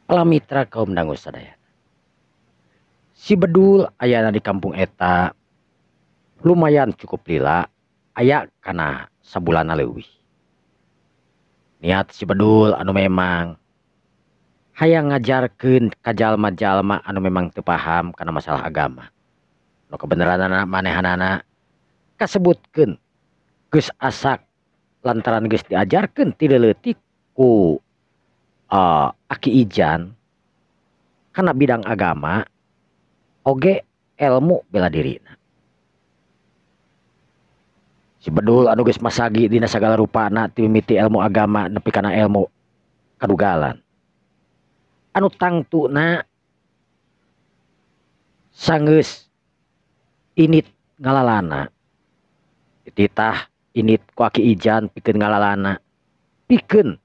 Para mitra kaum dangu sadaya. Si bedul ayana di kampung eta lumayan cukup lila aya kana sabulana leuwih. Niat si bedul anu memang hayang ngajarkeun ka jalma-jalma anu memang teu paham kana masalah agama. Nu kebenaranna manehanana kasebutkeun geus asak lantaran geus diajarkeun ti leutik ku Aki Ijan kana bidang agama oge ilmu bela dirina. Si bedul anu geus masagi dina sagala rupana ti mimiti ilmu agama nepi kana ilmu kadugalan. Anu tangtuna sanggeus init ngalalana. Titah init ku Aki Ijan pikeun ngalalana. Pikeun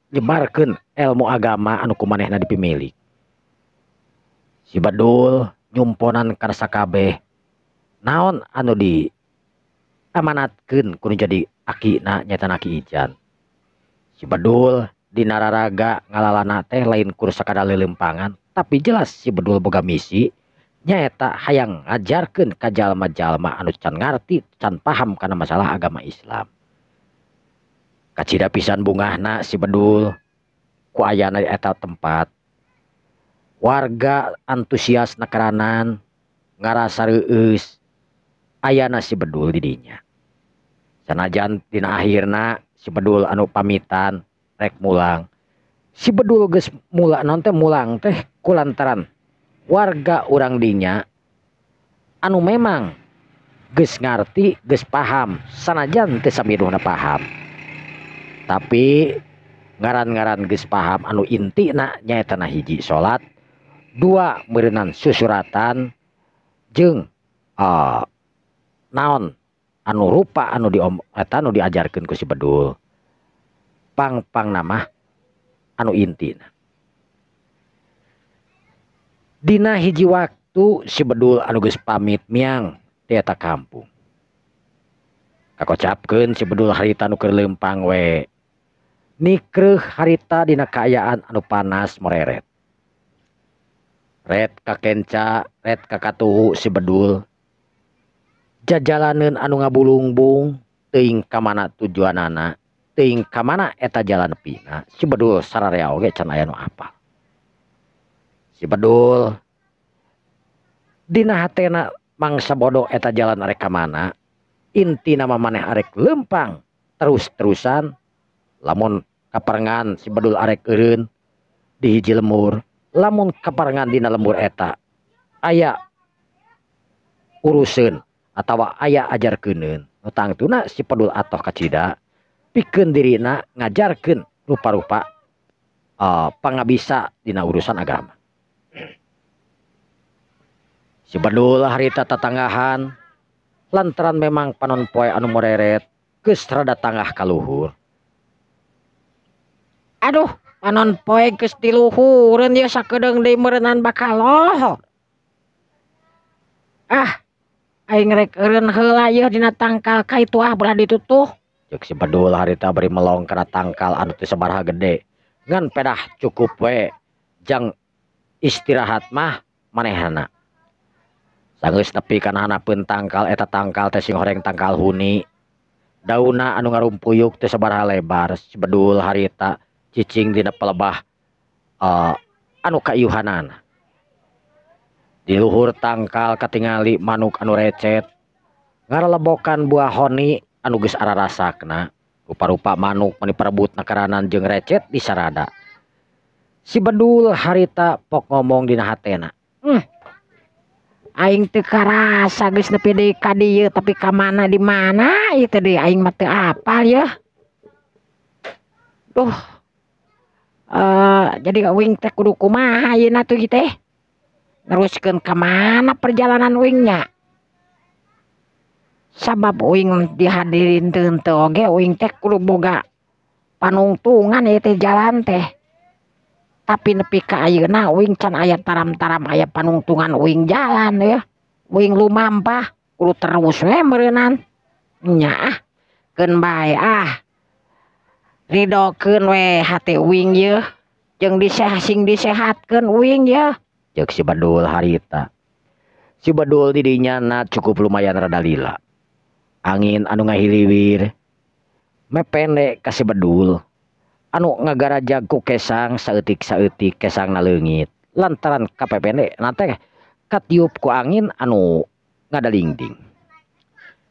nyebarkeun ilmu agama anu kumanehna dipimilik. Si bedul nyumponan kana sakabeh naon anu di amanatkeun kudu jadi akina nyaeta Aki Ijan. Si bedul dina raraga ngalalana teh lain kudu sakadar leuleumpangan, tapi jelas si bedul boga misi nyaeta hayang ngajarkeun ka jalma-jalma anu can ngarti, can paham kana masalah agama Islam. Kacida pisan bungahna si bedul ku ayana eta tempat. Warga antusias nakaranan ngarasa reueus ayana si bedul di dinya. Sanajan dina akhirna si bedul anu pamitan rek mulang. Si bedul geus mula naon teh mulang teh kulantaran warga urang dinya anu memang geus ngarti, geus paham, sanajan teu samiruhna paham. Tapi ngaran-ngaran geus paham anu intina nyaeta na hiji salat, dua meureunan susuratan jeung naon anu rupa anu eta anu diajarkeun ku si bedul. Pang nama anu intina. Dina hiji waktu si bedul anu geus pamit miang ti eta kampung. Kakocapkeun si bedul harita anu keur leumpang we. Nikreuh harita dina kaayaan anu panas moreret. Ret kakenca, ret kakatuhu si bedul. Jajalaneun anu ngabulungbung teuing ka mana tujuanana, teuing ka mana eta jalan nepina. Si bedul sararea oge can aya nu apal. Si bedul dina hatena mangsa bodoh eta jalan arek ka mana, intina mah maneh arek leumpang terus-terusan. Lamun kaparengan si bedul arek eureun di hiji lembur, lamun kaparengan dina lembur eta aya uruseun atawa aya ajarkeuneun, nu tangtuna si bedul atoh kacida pikeun dirina ngajarkeun rupa-rupa pangabisa dina urusan agama. Si bedul harita tatanggahan lantaran memang panon poe anu moreret geus rada tanggah ka luhur. Aduh, panon poe geus di luhureun ye sakedeung deui meureunan bakal aing rek eureun heula ye dina tangkal ka itu belah ditutuh. Ceuk si bedul harita bari melong kana tangkal anu teu sabaraha gede. Ngan pedah cukup we jang istirahat mah manehna. Sanggeus nepi kana hanapeun tangkal eta tangkal teh sing horeng tangkal huni. Dauna anu ngarumpuyuk teu sabaraha lebar. Si bedul harita cicing dina pelebah anu kaiuhanana. Di luhur tangkal katingali manuk anu recet. Ngarelebokan buah honi anu geus ararasakna. Rupa-rupa manuk mani parebutna karanan jeung recet di sarada. Si bedul harita pok ngomong dina hatena. Aing teu karasa geus nepi deui ka dieu, tapi ka mana di mana ieu teh deui aing mah teu apal ya. Duh. Jadi uing teh kudu kumaha ayeuna tuh teh? Neruskeun ka mana perjalanan uingnya? Sabab uing dihadirin teu oge uing teh kudu boga panungtungan ieu teh jalan teh. Tapi nepi ka ayeuna uing can aya taram-taram aya panungtungan uing jalan ya. Uing lumampah kudu terus we meureunan. Nya keun bae Ridokeun we hate uing ye. jeung disehatkeun uing ya, ceuk si Badul harita. Si Badul didinya na cukup lumayan rada lila. Angin anu ngahiliwir mepende ka si Badul. Anu ngagarajag ku kesang saeutik-saeutik kesangna leungit. Lantaran kapepende na teh katiup ku angin anu ngadalingding.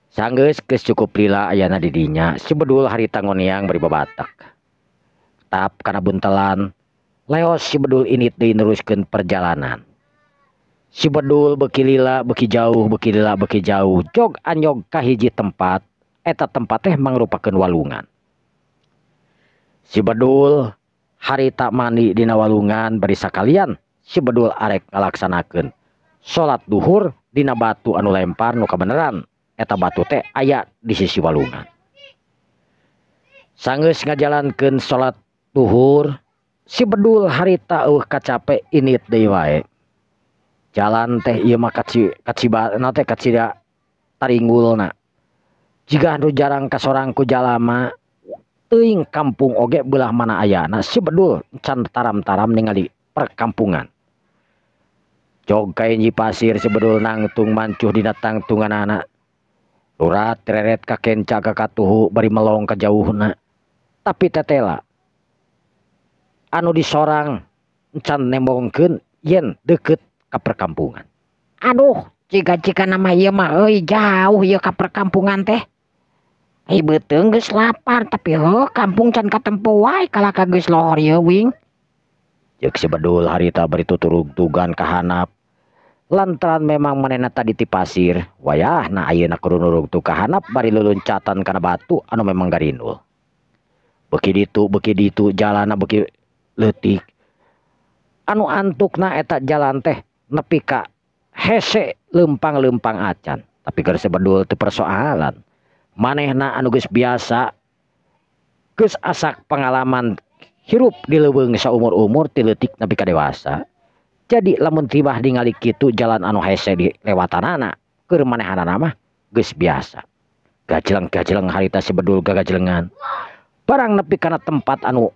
Sanggeus geus cukup lila ayana didinya, si Badul harita ngoneang bari babatak. Tap kana buntelan leos si Badul ini deui neruskeun perjalanan. Si Badul beuki lila beuki jauh, beuki lila beuki jauh, jog anyog ka hiji tempat. Eta tempat teh mangrupakeun walungan. Si Badul harita mandi dina walungan bari sakalian si Badul arek ngalaksanakeun salat duhur dina batu anu lempar nu kabeneran eta batu teh aya di sisi walungan. Sanggeus ngajalankeun salat duhur, si Badul harita kacape init deui wae. Jalan teh ieu mah kacibana teh kacida taringgulna. Jika anu jarang kasorang ku jalama teuing kampung oge belah mana ayana, si Badul can taram-taram ningali perkampungan. Jog ka hiji pasir si Badul nangtung mancuh dina tangtunganana. Lurat tereret ka kenca ka katuhu bari melong ka jauhna. Tapi tetela anu disorang can nembongkeun yen deukeut ka perkampungan. Aduh, jika nama ieu mah euy jauh ieu ka perkampungan teh. Ai beuteung geus lapar tapi heuh kampung can katempo wae kalaka geus lohor ieu wing. Ceuk si Badul harita bari tuturug tugan ka handap. Lantaran memang manehna tadi ti pasir, wayahna ayeuna kudu nurug tu ka handap bari luluncatan kana batu anu memang garindul. Beuki ditu jalanna beuki leutik. Anu antukna eta jalan teh nepi ka hese leumpang-leumpang acan. Tapi keur si Badul teu persoalan. Manehna anu geus biasa geus asak pengalaman hirup di leuweung saumur-umur ti leutik nepi ka dewasa. Jadi lamun tibah ningali kitu jalan anu hese di lewatanana keur manehanana mah geus biasa. Gajleng-gajleng harita si Badul gagajlengan. Barang nepi kana tempat anu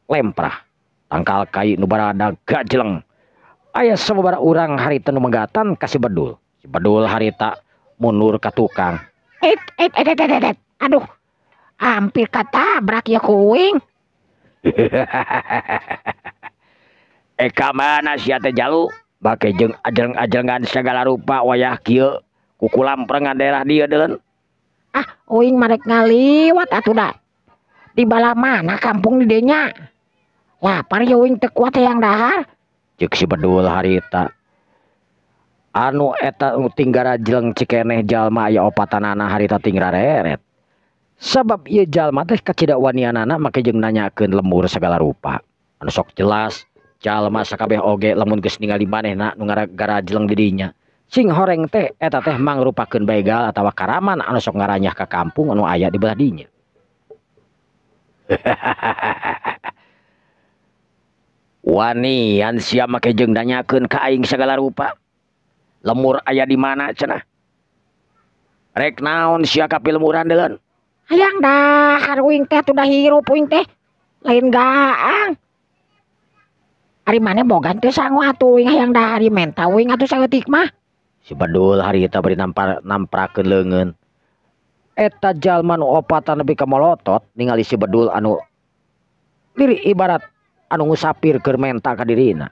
lemprah. Tangkal kai nu barada gajleng. Aya sababaraha urang harita nu megatan ka si Badul. Si Badul harita mundur ka tukang. Aduh. Hampir katabrak ya kuing. Eka mana sia teh jalu bake jeung ajeng-ajengan segala rupa wayah kieu kukulamperengan daerah dieu deuleun. Ah, uing marek ngaliwat atuh da. Di bala mana kampung di dieu nya? Lapar ya uing teu kuat hayang dahar. Ceuk si Badul harita. Anu eta tinggara jeleng cikeneh jalma aya opatanana harita ting rareret. Sabab ieu jalma teh kacida wanianana make jeung nanyakeun lemur segala rupa. Anu sok jelas jalma sakabeh oge lamun geus ningali manehna nu gara jeleng di dinya. Sing horeng teh eta teh mangrupakeun begal atawa karaman anu sok ngaranyah ka kampung anu aya di belah dinya. Wanian sia make jeung nanyakeun ka aing segala rupa. Lemur aya di mana cenah? Rek naon sia kapilemuran deuleun? Hayang dahar uing teh atuh dah hirup uing teh. Lain gaang. Ari maneh bogan teh sangu atuh uing hayang dahar ieu menta uing atuh saeutik mah. Si Badul harita bari namprakeun leungeun. Eta jalma nu opatan nepi ka molotot ningali si Badul anu diri ibarat anu ngusapir keur menta ka dirina.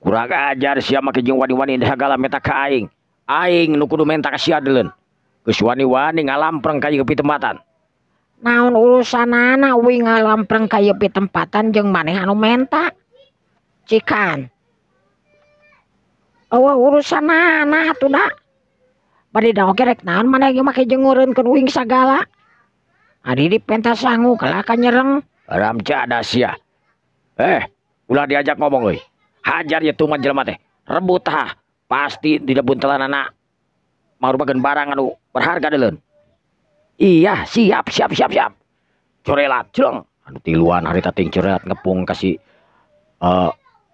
Kurang ajar sia make jeung wani-wani segala menta ka aing. Aing nu kudu menta ka sia deuleun. Geus wani-wani ngalampreng ka ieu pitempatan. Naon urusanana uing ngalampreng ka ieu pitempatan jeung maneh anu menta? Cikan. Eueuh urusanana atuh da. Bade da oge rek naon maneh ge make jeung ngeureunkeun uing sagala. Ari di pentas sangu kalaka nyereng. Aram cada sia. Ulah diajak ngomong euy. Hajar ya tuh jelema teh. Rebut tah. Pasti di buntelanana mangrupakeun barang anu berharga deuleun. Iya, siap. Corelat, jeung. Anu tiluan harita ting corelat ngepung ka si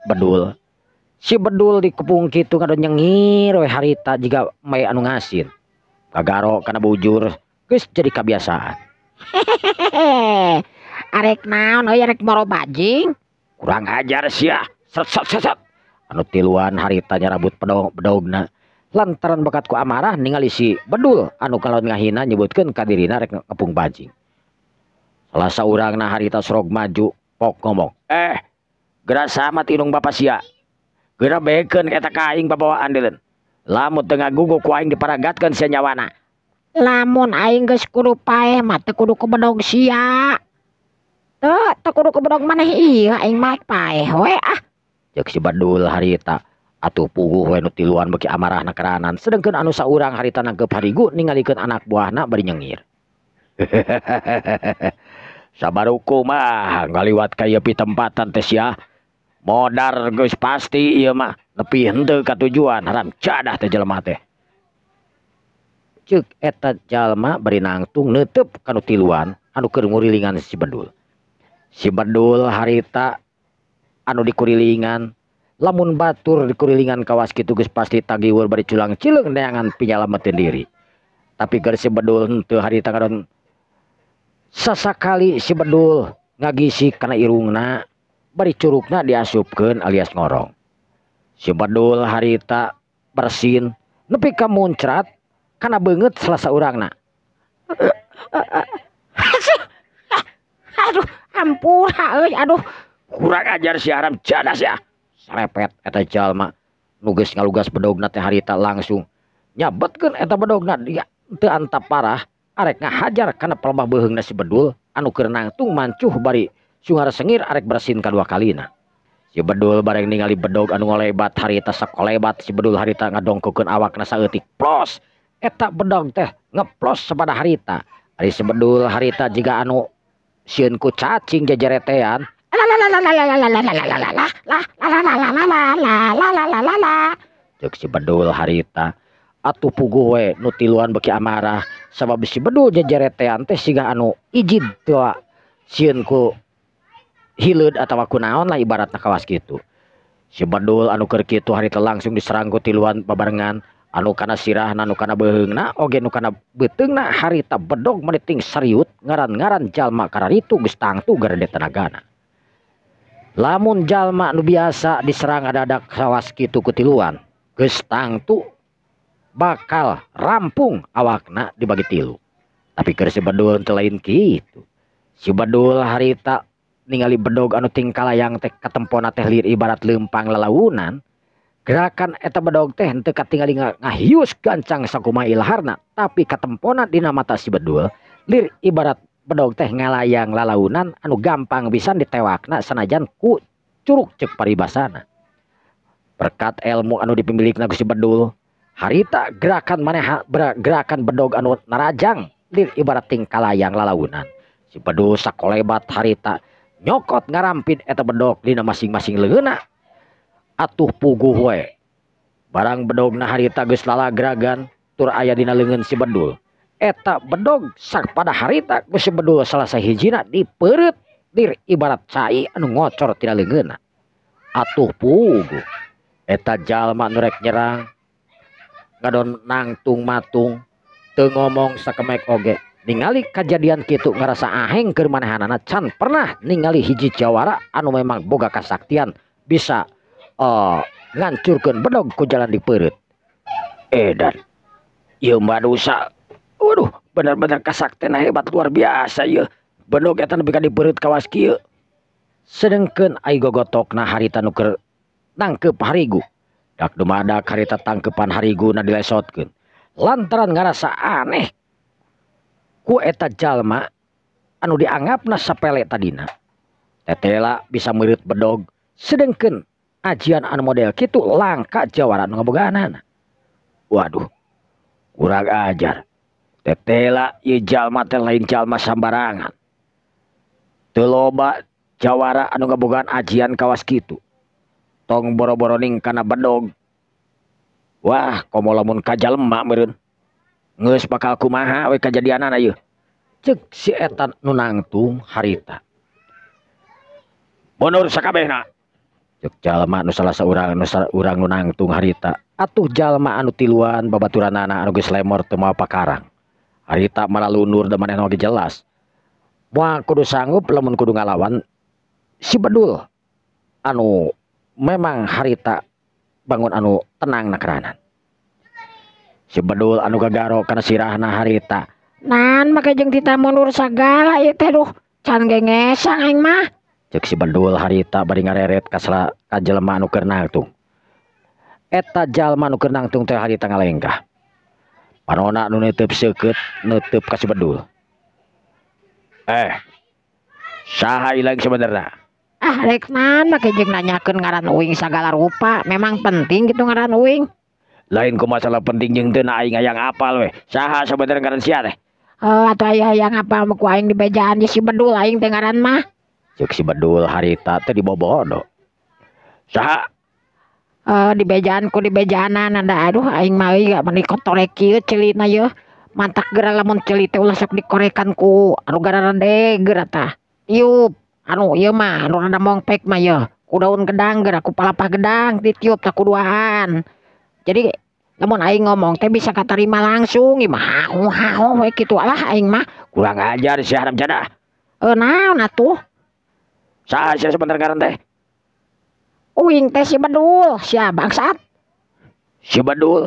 Badul. Si Badul dikepung kitu kadon nyengir we harita jiga mae anu ngasin. Kagaro kana bujur geus jadi kebiasaan. Arek naon euy arek moro bajing? kurang ajar sia. Set. Anu tiluan harita nyarabut bedogna lantaran bakatku amarah ningali si Bedul anu kalau ngahina nyebutkeun ka dirina rek ngepung bajing. Salah saurangna harita sorog maju pok ngomong, geura sama tinung bapak sia. Geura bekeun eta ka aing babawaan deuleuh. Lamun teu ngaguguk ku aing diparagatkeun sia nyawana. Lamun aing geus kudu paeh mah teu kudu ku bedog sia. Teu kudu ku bedog maneh ieu aing mah paeh we ah. Cek si Badul harita atuh puguh we nu tiluan beki amarahna keranan sedengkeun anu saurang harita nangkep harigu ningalikeun anak buahna bari nyengir. Sabaruku mah ngaliwat ka ieu pitempatan teh sia. Modar geus pasti ieu mah nepi henteu ka tujuan haram cadah teh jelema teh. Ceuk eta jalma bari nangtung neuteup ka nu tiluan anu keur ngurilingan si Badul. Si Badul harita anu dikurilingan lamun batur dikurilingan kawas kitu geus pasti tagiweur bari culang cileung neangan pinyalameteun diri. Tapi keur si Bedul henteu harita ngaron sasakali si Bedul ngagisi kana irungna bari curugna diasupkeun alias ngorong. Si Bedul harita bersin nepi ka muncrat kana beungeut salah saurangna. Aduh ampura euy aduh. Kurang ajar si haram jadas ya. Serepet eta jalma nu geus ngalugas bedogna teh harita langsung nyabetkeun eta bedogna dia teu antap parah arek ngahajar kana pelebah beuheungna si Bedul anu keur nangtung mancuh bari sungar sengir arek bersin kadua kalina. Si Bedul bareng ningali bedog anu ngolebat harita sakolebat si Bedul harita ngadongkokeun awakna saeutik plos. Eta bedog teh ngeplos sabada harita. Ari si Bedul harita jiga anu sieun ku cacing jajaretean. Cek si Bedul harita atuh puguh we nu tiluan beki amarah sabab si Bedul jajaretean teh siga anu ijid teu sieun ku hileud atawa kunaon lah ibaratna kawas kitu. Si Bedul anu keur kitu harita langsung diserang ku tiluan babarengan anu kana sirahna anu kana beuheungna oge nu kana beuteungna harita bedog meniting sariut ngaran-ngaran jalma kararitu geus tangtu garede tenagana. Lamun jalma nu biasa diserang adadak kawas kitu ku tiluan geus tangtu bakal rampung awakna dibagi tilu. Tapi keur si Bedul teu lain kitu. Si Bedul harita ningali bedog anu tingkalayang teh katempona teh lir ibarat leumpang lalaunan. Gerakan eta bedog teh henteu katingali ngahius gancang sakumaha ilaharna, tapi katempona dina mata si Bedul lir ibarat bedog teh ngalayang lalaunan anu gampang pisan ditewakna sanajan ku curug cek paribasana. Berkat ilmu anu dipimilikna ku si Bedul harita gerakan gerakan bedog anu narajang lir ibarat tingkalayang lalaunan. Si Bedul sakolebat harita nyokot ngarampin eta bedog dina masing-masing leungeuna. Atuh puguh we barang bedogna harita geus lalagragan tur aya dina leungeun si Bedul. Eta bedog sak pada harita geus si Bedul salah sahijina dipeureut lir ibarat cai anu ngocor tina leungeunna. Atuh puguh eta jalma nu rek nyerang ngadon nangtung matung teu ngomong sakemek oge. Ningali kejadian kitu ngarasa aheng keur manehanana can pernah ningali hiji jawara anu memang boga kasaktian bisa ngancurkeun bedog ku jalan dipeureut. Edan ieu mah dosa. Waduh, benar-benar kasaktian hebat luar biasa ieu. Bedog eta nepi ka dipeureut kawas kieu. Sedengkeun ai gogotokna harita nu keur nangkep harigu. Dak dumadak harita tangkepan hariguna dilesotkeun. Lantaran ngarasa aneh ku eta jalma anu dianggapna sapele tadina. Tetela bisa meureut bedog sedengkeun ajian anu model kitu langka jawara nu ngabogaanana. Waduh, kurang ajar. Tetela ieu jalma teh lain jalma sambarangan. Teu loba jawara anu ngabogaan ajian kawas kitu. Tong boro-boro ning kana bedog. Wah, komo lamun ka jalma meureun. Geus bakal kumaha we kajadianana ieu. Ceuk si eta nu nangtung harita. Mundur sakabehna. Ceuk jalma nu salah saurang nu nangtung harita. Atuh jalma anu tiluan babaturanana anu geus lemor teu moal pakarang. Harita malah lundur da manehna ge jelas. Moal kudu sanggup lamun kudu ngalawan si Bedul anu memang harita bangun anu tenang nakeranan. Si Bedul anu gagaro kana sirahna harita. Nan make jeung tita mundur sagala ieu teh duh, can gengesang aing mah. Cek si Bedul harita bari ngareret ka jelema anu keur nangtung. Eta jalma anu keur nangtung teh harita ngalengkah. Panona anu neuteub seukeut neuteub ka si Bedul. Saha ilang sebenarnya? Rek nan make jeung nanyakeun ngaran uing sagala rupa, memang penting gitu ngaran uing. Lain ku masalah penting jeung teu aing hayang apal we. Saha sebenarnya ngaran sia teh? Atuh aya hayang apal ku aing di bejaan si Bedul aing teh ngaran mah. Cek si Bedul harita teh dibobodo. Saha? Di bejaan ku di bejaanan ada aduh aing mah gak mani kotorek kieu celina yeuh. Mantak geura lamun ceuli teh ulah sok dikorekan ku anu gara deger tah. Tiup anu ieu mah anu rada mongpek mah yeuh. Ku daun gedang geura ku palapah gedang ditiup tak kuduaan. Jadi lamun aing ngomong teh bisa katarima langsung ieu mah haung we kitu alah aing mah. Kurang ajar si Haram Jadah. Naon atuh? Saha sia sebentar ngaran teh? Uing teh si Bedul, sia bangsat. Si Bedul.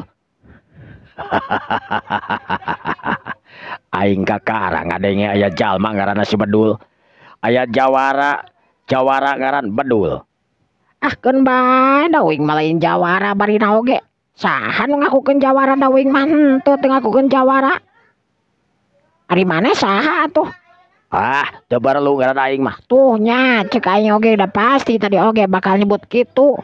Aing kakara ngadenge aya jalma ngaranna si Bedul. Aya jawara ngaran Bedul. Keun bae da uing mah lain jawara bari naoge. Saha nu ngakukeun jawara da uing mah henteu teu ngakukeun jawara. Ari maneh saha atuh? Teu barelu ngaran aing mah. Tuh nya cek aing oge udah pasti tadi oge bakal nyebut kitu.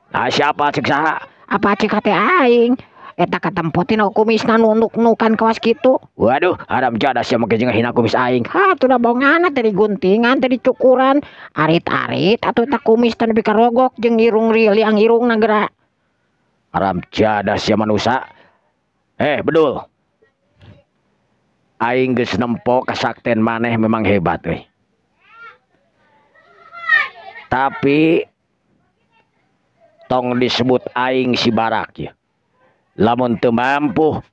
Nah siapa cek saha? Apa cek hate aing? Eta katempotin kumisna nunduk-nukan kawas kitu. Waduh, Haram Jadah sia make jeung hina kumis aing. Tuh da bonganna teh diguntingan teh dicukuran, arit-arit atuh eta kumis teh nepi ka rogok jeung irung liang irungna geura. Haram Jadah sia manusa. Bedul. Aing geus nempo kasakten maneh memang hebat we. Tapi tong disebut aing si barak ya. Lamun teu mampu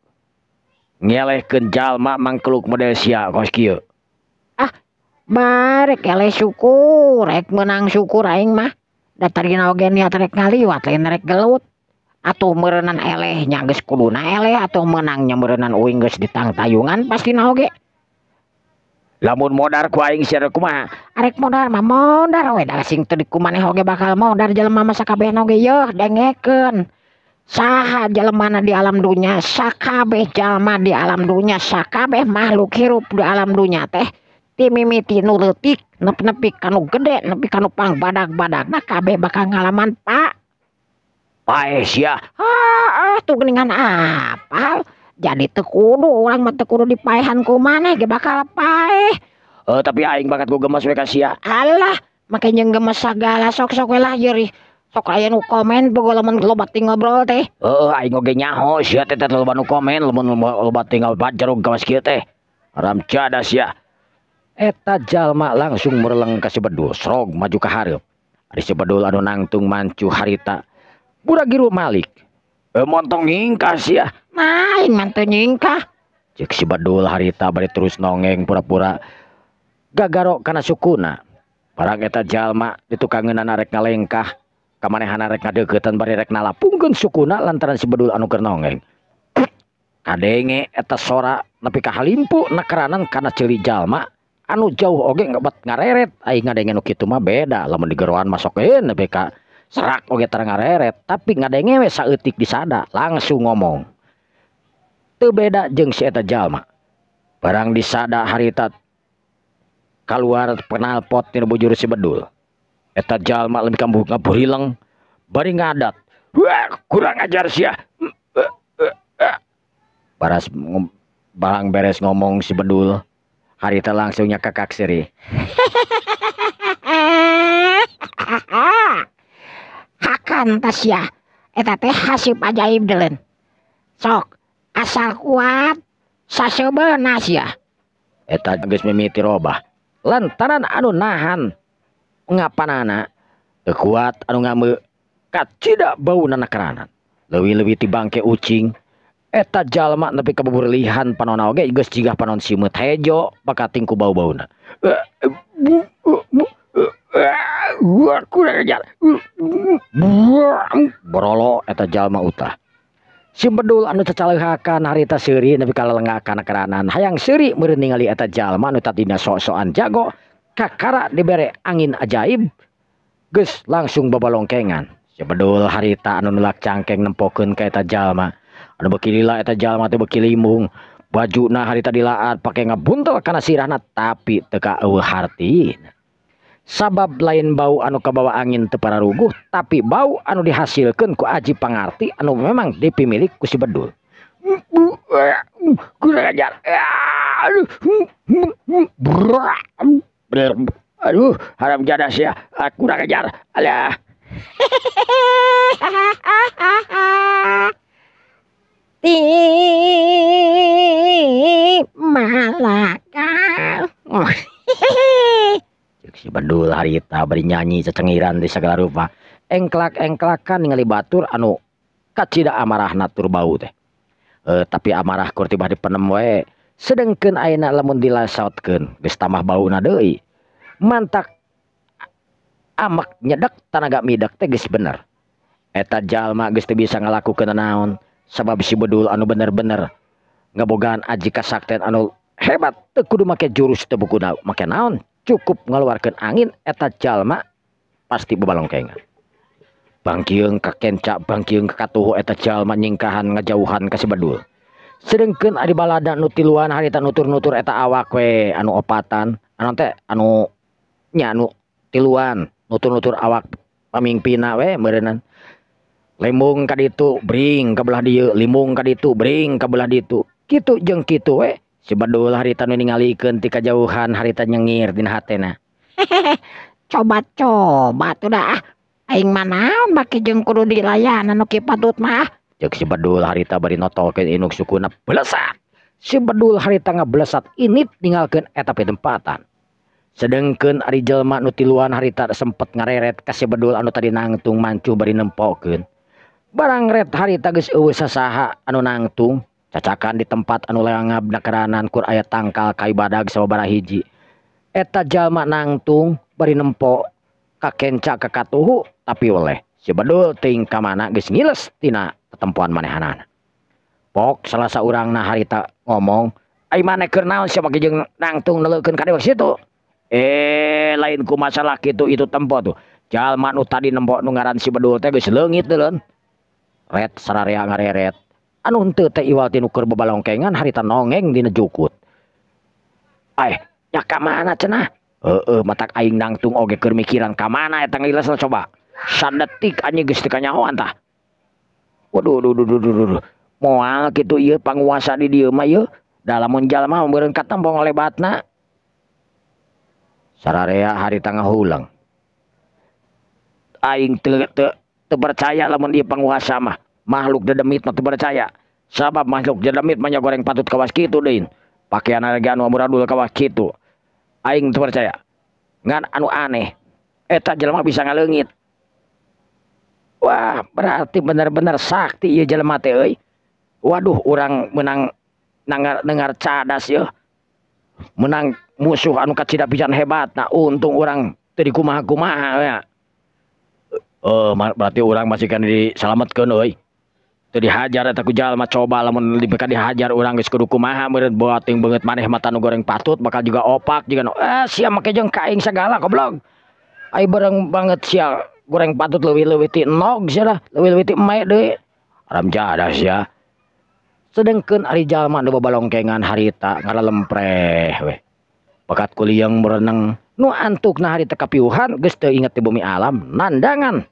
ngelehkeun jalma mangkeluk model sia kos kieu. Barek eleh syukur, rek menang syukur aing mah. Datarina oge niat rek ngaliwat lain rek gelut. Atuh meureunnan eleh nya geus kuduna eleh atuh menangnya meureunnan uing geus ditangtayungan pastina oge. Lamun modar ku aing sia kumaha? Arek modar mah modar we da sing teu dikumaneh oge bakal modar jelema mah sakabehna oge yeuh dengekeun. Saha jelemana di alam dunya, sakabeh jalma di alam dunya, sakabeh makhluk hirup di alam dunya teh ti mimiti nu leutik nepi kanu gede nepi kanu pangbadag-badagna kabeh bakal ngalaman pae sia. Tuh geuningan apal. Jadi teu kudu urang mah teu kudu dipaehan ku maneh ge bakal paeh. Tapi aing bakat ku gemes we ka sia. Alah, make jeung gemes sagala sok-sok we lah yeuri. Sok aya nu komen boga lamun loba ting ngobrol teh. Aing oge nyaho sia teh loba nu komen lamun loba ting bajarug kawas kieu teh. Haram Jadah sia. Eta jalma langsung mereleng ka si Bedul, srog maju ka hareup. Ari si Bedul anu nangtung mancu harita. Budak giru Malik. Montong nyingkah sia. Aing mah teu nyingkah. Cek si Bedul harita bari terus nongeng pura-pura gagaro kana sukuna. Barang eta jalma ditukangeunana rek ngalengkah. Kamanehana rek ngadeukeuten bari rek nalapungkeun sukuna lantaran si Bedul anu keur nongeng. Kadenge eta sora nepi ka halimpu nakeranan kana ceuli jalma anu jauh oge ngebet ngareret. Aing ngadenge nu kitu mah beda lamun digeroan masokeun nepi ka serak oge tara ngareret, tapi ngadenge we saeutik disada langsung ngomong. Teu beda jeung si eta jalma. Barang disada harita kaluar penalpot tina bujur si Bedul. Eta jalma leuwih kambuh ngaburileng bari ngadat. Wah, kurang ajar sia. Barang beres ngomong si Bedul, harita langsung nyakakak seri. Hakan tasya, eta teh hasib ajaib delen. Sok, asal kuat, sasebeuna sia. Eta geus mimiti robah. Lantaran anu nahan ngapanana teu kuat anu ngameu kacida bauna nakeranan. Leuwih-leuwih ti bangke ucing. Eta jalma nepi ka beberlihan panonna oge geus cigah panon simut hejo bakating ku bau-bauna. kurang ajar. Borolo eta jalma utah. Si Bedul anu cacalehakan harita seuri nepi ka lelenggakan keranan hayang seuri meureun ningali eta jalma anu tadina sok-sokan jago kakara dibere angin ajaib geus langsung babalongkengan. Si Bedul harita anu nulak cangkeng nempokeun ka eta jalma anu beuki lila eta jalma teh beuki limbung bajuna harita dilaat pake ngabuntel kana sirahna tapi teu ka eueuh hartina. Sabab lain bau anu kabawa angin teu pararuguh tapi bau anu dihasilkeun ku Aji Pangarti anu memang dipimilik ku si Bedul. Kurang ajar. Aduh, haram jadas ya. Kurang ajar. Alah. Ti Malaka. Si Bedul harita bari nyanyi cecengiran di segala rupa engklak-engklakan ningali batur anu kacida amarahna tur bau teh tapi amarah kur tibah dipenem we sedengkeun ayeuna lamun dilasautkeun geus tambah bauna deui mantak amak nyedek tanaga midek teh geus bener eta jalma geus teu bisa ngalakukeun naon sabab si Bedul anu bener-bener ngabogaan aji kasakten anu hebat teu kudu make jurus teu kudu make naon cukup ngeluarkan angin eta jalma pasti bebalongkengan. Bangkieung ka kenca bangkieung ka katuhu eta jalma nyingkahan ngajauhan ka si Bedul. Sedengkeun ari balada nu tiluan harita nutur-nutur eta awak we anu opatan, anu teh anu nya anu tiluan nutur-nutur awak pamingpina we meureunna. Limbung ka ditu bring ka belah dieu, limbung ka ditu bring ka belah ditu. Kitu jeung kitu we si Bedul harita nu ningalikeun ti kajauhan harita nyengir dina hatena. Coba tuh dah. Aing mah naon baki jeung kudu dilayanan nu kieu patut mah. Ceuk si Bedul harita bari notolkeun induk sukuna belesat. Si Bedul harita ngablesat init ninggalkeun eta pitempatan. Sedengkeun ari jelma nu tiluan harita sempet ngareret ka si Bedul anu tadi nangtung mancuh bari nempokeun. Barang ret harita geus eueuh sasaha anu nangtung cacakan di tempat anu leangab nakeranan kur aya tangkal kayu badag sababaraha hiji eta jalma nangtung bari nempo ka kenca ka katuhu tapi oleh si Bedul teuing ka mana geus ngiles tina tetempoan manehanana pok salah saurangna harita ngomong ai maneh keur naon sia bagi jeung nangtung neleukeun ka dewek situ lain ku masalah kitu itu tempo tuh jalma nu tadi nempo nu ngaran si Bedul teh geus leungit deuleun ret sararea ngareret anu henteu teh iwal tinu keur bebalongkengan harita nongeng dina jukut. Ya ka mana cenah? Matak aing nangtung oge keur mikiran ka mana eta ngiles coba. Sadetik anjing geus teu kanyahoan tah. Waduh. Moal kitu ieu panguasa di dieu mah ieu. Da lamun jalma meureun katempong lebatna. Sararea harita ngahulang. Aing teu percaya lamun ieu panguasa mah. Makhluk dedemit mah teu percaya sabab makhluk dedemit mah goreng patut kawas kitu deui pakaian lagi anu amuradul kawas kitu aing teu percaya ngan anu aneh eta jelema bisa ngaleungit wah berarti bener-bener sakti ieu jelema teh euy waduh urang menang dengar cadas ya menang musuh anu kacida pisan hebat nah untung urang teu dikumaha-kumaha ya berarti urang masih kan disalametkeun euy teu dihajar eta ku jalma coba lamun dipeka dihajar urang geus kudu kumaha meureun boating beungeut maneh mata nu goreng patut bakal juga opak juga sia make jeung kaing sagala goblok ai bareng banget sia goreng patut leuwih-leuwih ti enog sia dah leuwih-leuwih ti eme deui aram jadas ya sedengkeun ari jalma nu babalongkengan harita ngaralempreh we bakat kuliang berenang nu antukna harita kapiuhan geus teu inget ti bumi alam nandangan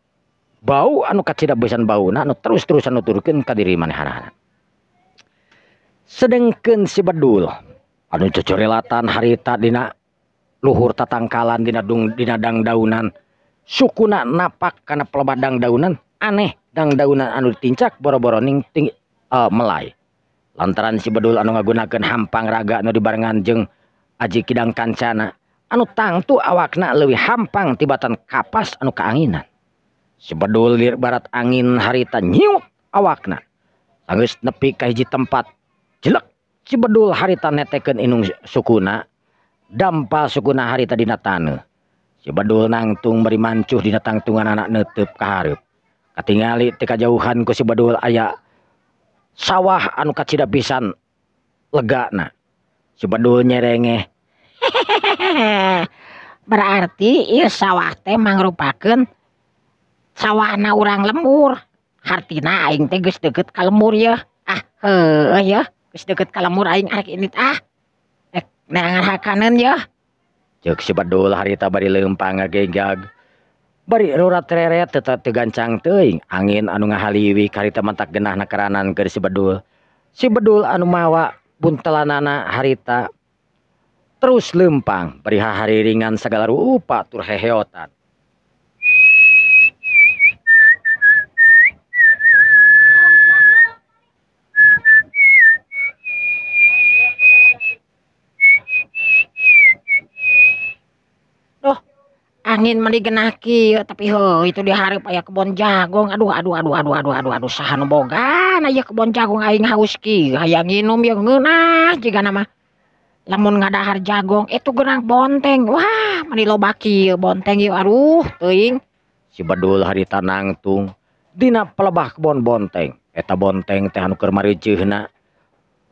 bau anu kacida besan bauna anu terus-terusan nuturkeun ka diri manehanana. Sedengkeun si Bedul anu cocorelatan harita dina luhur tatangkalan dina dangdaunan sukuna napak kana pelebat dangdaunan aneh dangdaunan anu ditincak boro-boro ning melai. Lantaran si Bedul anu ngagunakeun hampang raga anu dibarengan jeung Aji Kidang Kancana anu tangtu awakna leuwih hampang tibatan kapas anu kaanginan. Si Bedul lir barat angin harita nyiut awakna. Geus nepi ka hiji tempat jelek si Bedul harita netekeun inung sukuna. Dampal sukuna harita dina taneuh. Si Badul nangtung beri mancuh dina tangtungan anak neuteup ka hareup. Katingali teu kajauhan ku si Badul aya sawah anu kacida pisan legana. Si Badul nyerengeh. Berarti ieu sawah teh mangrupakeun sawahna urang lembur. Hartina aing teh geus deukeut ka lembur ya. Heuh ya, geus deukeut ka lembur aing arek ini neangan hakaneun ya. Ceuk si Badul harita bari leumpang ngagegag. Bari rurat reret teu gancang teuing angin anu ngahaliwi karita mantak genahna keranan keur si Badul. Si Badul anu mawa buntelanana harita terus leumpang bari hahariringan sagala rupa tur heheotan. Angin mah digenah kieu tapi itu di hareup aya kebon jagung. Aduh saha nu bogaan aya kebon jagung aing haus kieu hayang nginum ya ngeunah jigana mah lamun ngadahar jagung itu geurang bonteng. Wah mani loba kieu bonteng ieu aduh teuing. Si Badul harita nangtung dina pelebah kebon bonteng. Eta bonteng teh anu keur mareuceuna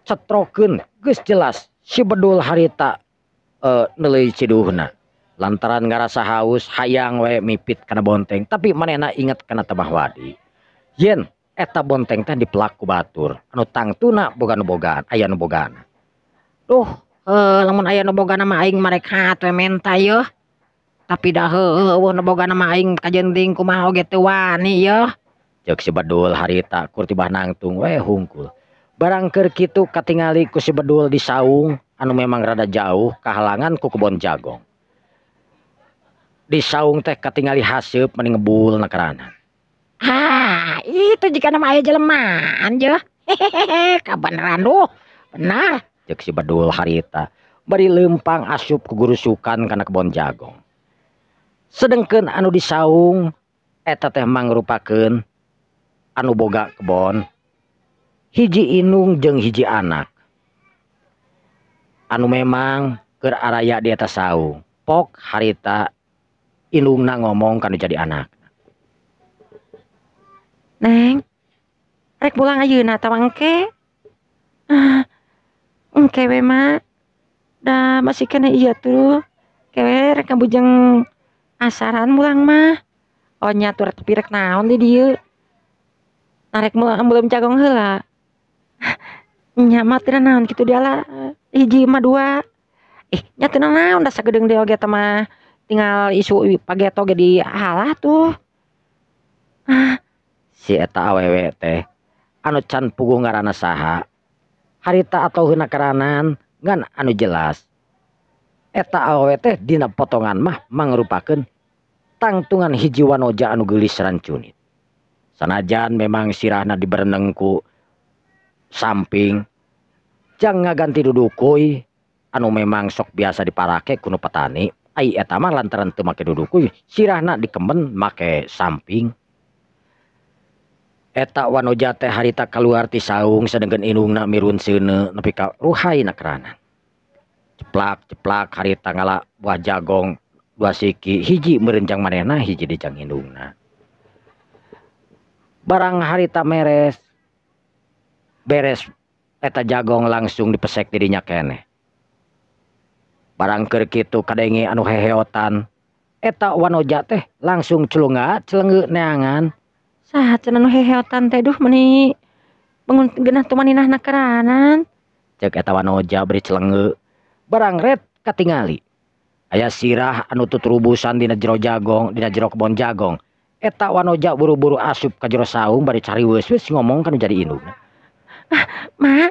cetrokeun geus jelas si Badul harita neuleuy ciduhna. Lantaran ngarasa haus hayang we mipit kana bonteng tapi manehna inget kana Tabah Wadi yen eta bonteng teh dipelak ku batur anu tangtuna boga nu bogaan aya nu bogaan. Lamun aya nu bogaan mah aing marek hat we menta yeuh tapi dah heueuh nu bogaan mah aing kajenting kumaha oge teu wani yeuh. Ceuk si Badul harita kur tibah nangtung we hungkul. Barang keur kitu katingali ku si Badul di saung anu memang rada jauh kahalangan ku kebon jagung. Di saung teh katingali haseup meni ngebul na keranan. Itu jika nama aya jelemaan je. Hehehe, kabeneran benar. Cek si Badul harita bari leumpang asup ku gurusukan kana kebon jagung. Sedengkeun anu di saung eta teh mangrupakeun anu boga kebon hiji indung jeung hiji anak. Anu memang keur araya di atas saung. Pok harita indungna ngomong kan jadi anak. Neng, rek pulang ayeuna tah engke. Engke we mah. Da masih kena ieu tuh. Kewe rek ngabujeng asaran mulang mah. Oh nya tuh tapi rek naon di dieu. Narek belum jagong heula. Nya mah teu naon kitu dia lah. Hiji mah dua. Nya teu naon da sagedeung dia oge teh mah. Tinggal isu pageto ge di halah tuh. Si eta awewe teh anu can puguh ngaranna saha harita atau heuna karanan ngan anu jelas eta awewe teh dina potongan mah mangrupakeun tangtungan hiji wanoja anu geulis rancunit. Sanajan memang sirahna dibereneng ku samping jang ngaganti dudukuy anu memang sok biasa diparake ku nu petani. Ai eta mah lantaran teu make dudukuy sirahna dikemben make samping. Eta wanoja teh harita kaluar ti saung sedengkeun indungna mirun seuneu nepi ka ruhaina keranan. Ceplak harita ngala buah jagong dua siki hiji meureunjang manehna hiji di jang indungna. Barang harita beres eta jagong langsung dipesek di dinya keneh. Barang keur kitu kadenge anu heheotan eta wanoja teh langsung celengeu neangan. Saha cenah nu heheotan teh duh meni bangun geunah tu maninahna keranan. Ceuk eta wanoja beri celengeu. Barang ret katingali aya sirah anu tuturubusan dina jero jagong, dina jero kebon jagong. Eta wanoja buru-buru asup ka jero saung bari cariweus ngomong kan jadi indungna. Ma,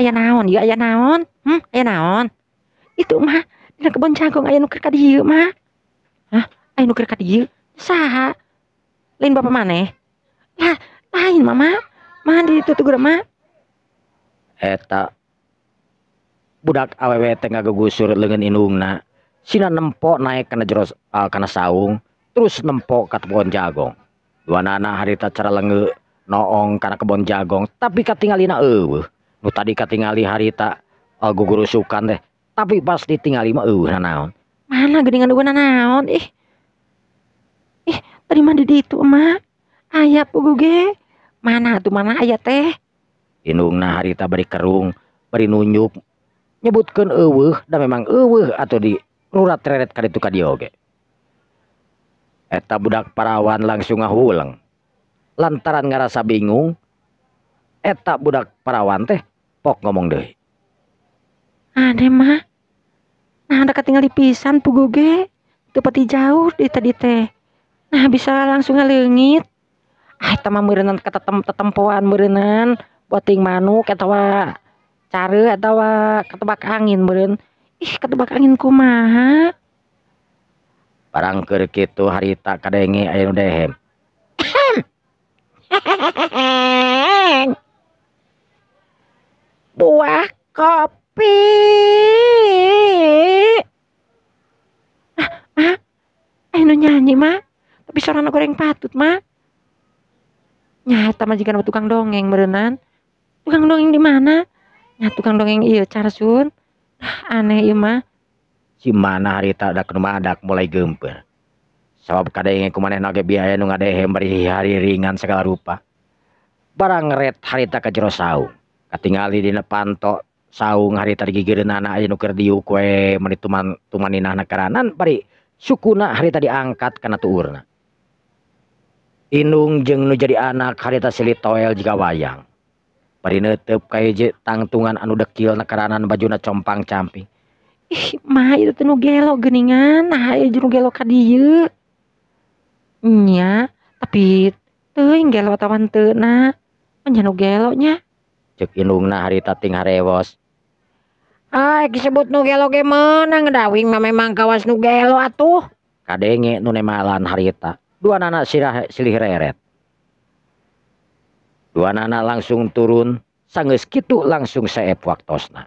aya naon ieu aya naon? Aya naon? Itu mah dina kebon jagung aya nu keur ka dieu mah. Aya nu keur ka dieu? Saha? Lain bapak maneh? Lah, lain mama. Mah di ditu teh mah. Eta budak awewe teh ngagugusur leungeun indungna. Sina nempo naik kana jero kana saung, terus nempo ka kebon jagung. Duanana harita cara leungeu noong kana kebon jagung, tapi katingalina eueuh. Nu tadi katingali harita gugurusukan teh. Tapi pas ditingali mah naon. Mana geningan dua naon ih. Ih, tadi mah di ditu emak. Aya pugu ge. Mana tuh mana aya teh? Indungna harita bari kerung, bari nunjuk nyebutkeun eueuh da memang eueuh atuh di rurat reret ka ditu ka dieu oge. Eta budak parawan langsung ngahulang. Lantaran ngarasa bingung, eta budak parawan teh pok ngomong deui. Ade mah. Nah, ada ketinggal pisan pugu ge. Teu pati jauh di tadi teh. Nah, bisa langsung ngaleungit. Ah, eta mah meureunnan tetempoan meureunnan boting manuk atawa care atawa ketebak angin meureun. Ih, ketebak angin kumaha? Barang keur kitu harita kadenge aya nu dehem. Buah kopi. Ah, nu nyanyi mah. Tapi sorana goreng patut mah. Nyata majikan tukang dongeng meureunnan. Tukang dongeng di mana? Nya tukang dongeng ieu Carsun. Aneh ieu mah. Si mana harita dak nu madak mulai geumpeur. Sabab kadenge kumanehna ge biaya nu ngadehem bari hari ringan segala rupa. Barang ret harita ka jero saung. Katingali dina panto saung harita digigireunana aya nu keur diuk we meuni tumaninahna karanan bari sukuna harita diangkat kana tuurna. Indung jeung nu jadi anak harita silih toel jiga wayang. Bari neuteup ka hiji tangtungan anu dekil na karanan bajuna compang camping. Ih, mah itu teh nu gelo geuningan. Nah, ieu nu gelo ka dieu. Nya, tapi teuing gelo tawan teu na. Nya nu gelo nya. Ceuk indungna harita ting harewos. Ai disebut nu gelo ge meunang dawing mah memang kawas nu gelo atuh. Kadenge nu nemalan harita. Duanana silih reret. Duanana langsung turun, sanggeus kitu langsung saep waktosna.